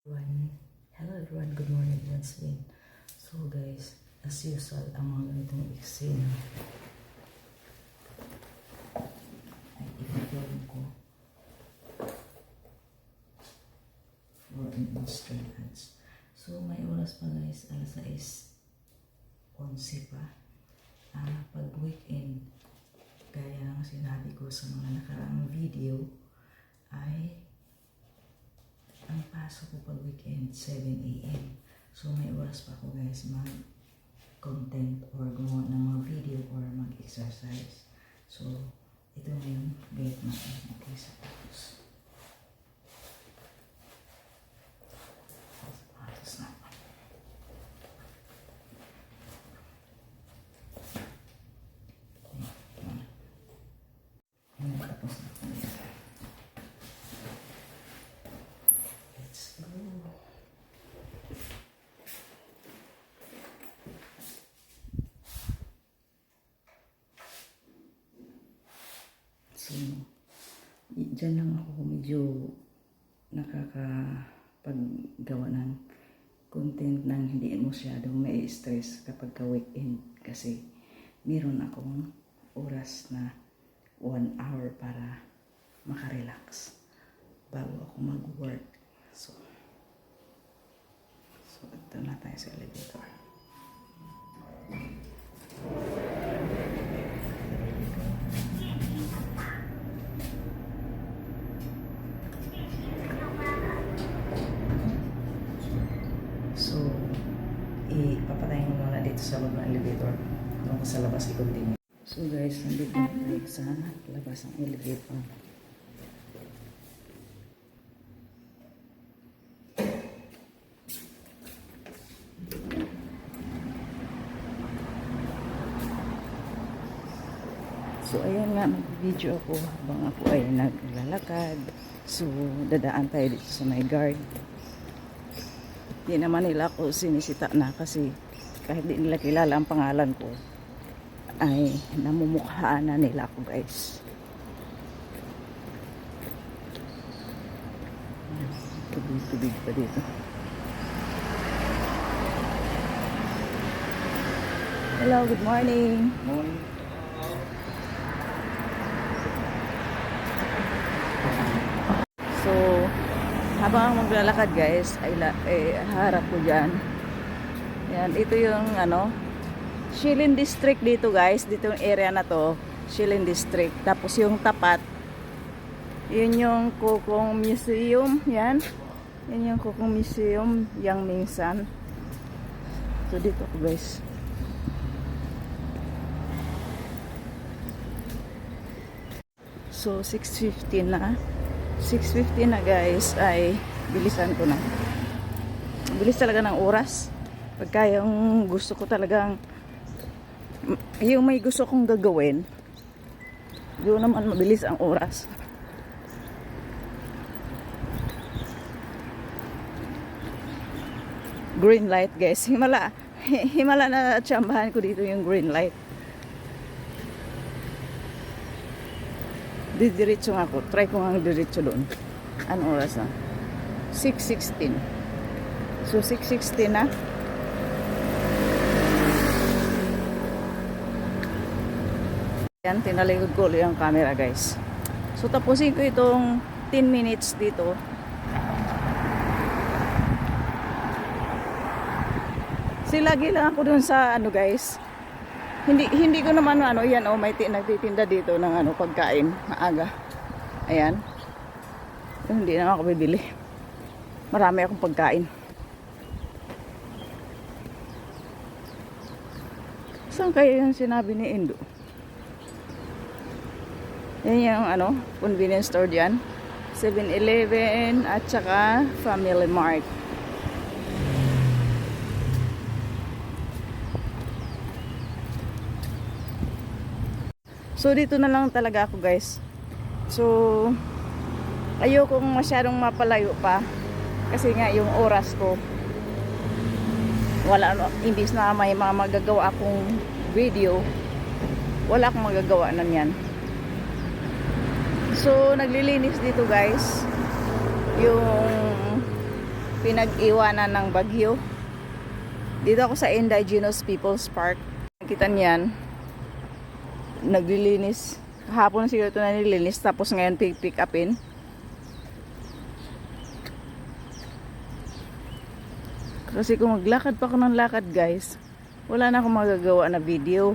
Hello everyone, good morning once again. So guys, as usual, ang mga ganitong eksena ay i-film ko for an instant ads. So may oras pa guys, alas 6:11 pa. Pag weekend, gaya ng sinabi ko sa mga nakaraang video, ay ang pasok ko pag weekend 7 AM. So may oras pa ako guys mag-content or gumawa ng mga video or mag-exercise. So ito na yung gate natin. Okay, sa tapos. Sapatos na. Tapos na ako. Let's go. So, dyan lang ako medyo nakakapaggawa ng content ng hindi masyadong may stress kapag ka-weekend kasi meron akong oras na 1 hour para makarelax bago ako mag-work. So ito na tayo sa elevator. So, ipapatayin mo muna dito sa loob ng elevator. Hanggang sa labas i-continue. So guys, nandito na tayo sa labas ng elevator. So ayan nga, mag-video ako habang ako ay naglalakad. So dadaan tayo dito sa may guard. Hindi naman nila ako sinisita na kasi kahit di nila kilala ang pangalan ko ay namumukhaan na nila ako guys. Tubig pa dito. Hello, good morning. Morning. So, habang maglalakad guys, ay harap ko dyan. Yan, ito yung Shilin District dito guys. Dito yung area na to, Shilin District. Tapos yung tapat, yun yung Kukong Museum. Yan. Yan yung Kukong Museum, Yang Mingsan. So, dito ko guys. So, 6:15 na. 6:50 na guys, ay bilisan ko na. Bilis talaga ng oras. Pagka yung gusto ko talagang, yung may gusto kong gagawin, yun naman mabilis ang oras. Green light guys. Himala na tsambahan ko dito yung green light. Didiretso nga ako. Try ko nga diretso doon. Anong oras na? 6:16. So, 6:16 na. Yan, tinalikod ko ulit ang camera guys. So, tapusin ko itong 10 minutes dito. Lagi lang ako doon sa guys. Hindi ko naman yan may nagtitinda dito ng pagkain maaga. Ayan. Hindi na ako bibili. Marami akong pagkain. Saan kaya yung sinabi ni Indo? Yan yung convenience store diyan. 7-Eleven at saka Family Mart. So dito na lang talaga ako guys. So ayokong masyadong mapalayo pa kasi nga yung oras ko wala, imbis na may mga magagawa akong video, wala akong magagawa na yan. So naglilinis dito guys yung pinag-iwanan ng bagyo. Dito ako sa Indigenous Peoples Park. Nakita niyan, naglilinis. Kahapon siguro ito na nililinis, tapos ngayon pick upin. Kasi kung maglakad pa ako ng lakad guys, wala na akong magagawa na video.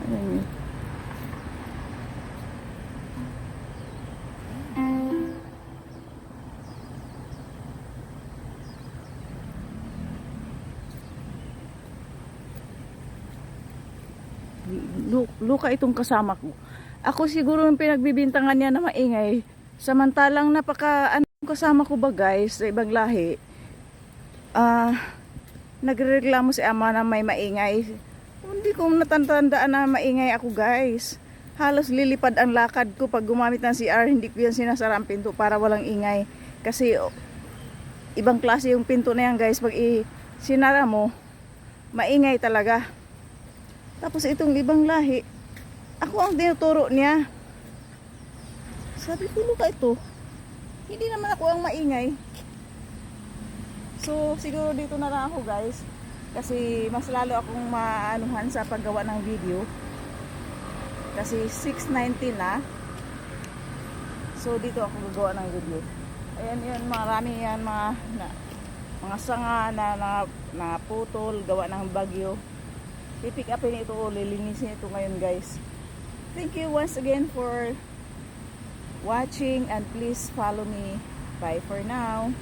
Ayan yun. Luka itong kasama ko. Ako siguro yung pinagbibintangan niya na maingay. Samantalang kasama ko ba guys sa ibang lahi. Nagrereklamo si ama na may maingay. Hindi ko natandaan na maingay ako guys. Halos lilipad ang lakad ko pag gumamit ng CR. Hindi ko yan sinasara ang pinto para walang ingay. Kasi ibang klase yung pinto na yan guys. Pag sinara mo, maingay talaga. Tapos itong ibang lahi, ako ang tinuturo niya. Sabi ko, luka ito. Hindi naman ako ang maingay. So, siguro dito na lang ako guys. Kasi mas lalo akong maanuhan sa paggawa ng video. Kasi 6:19 na. So, dito ako gagawa ng video. Ayan yun, marami yan mga sanga na putol, gawa ng bagyo. Pipick upin ito o lilinisin ito ngayon guys. Thank you once again for watching and please follow me. Bye for now.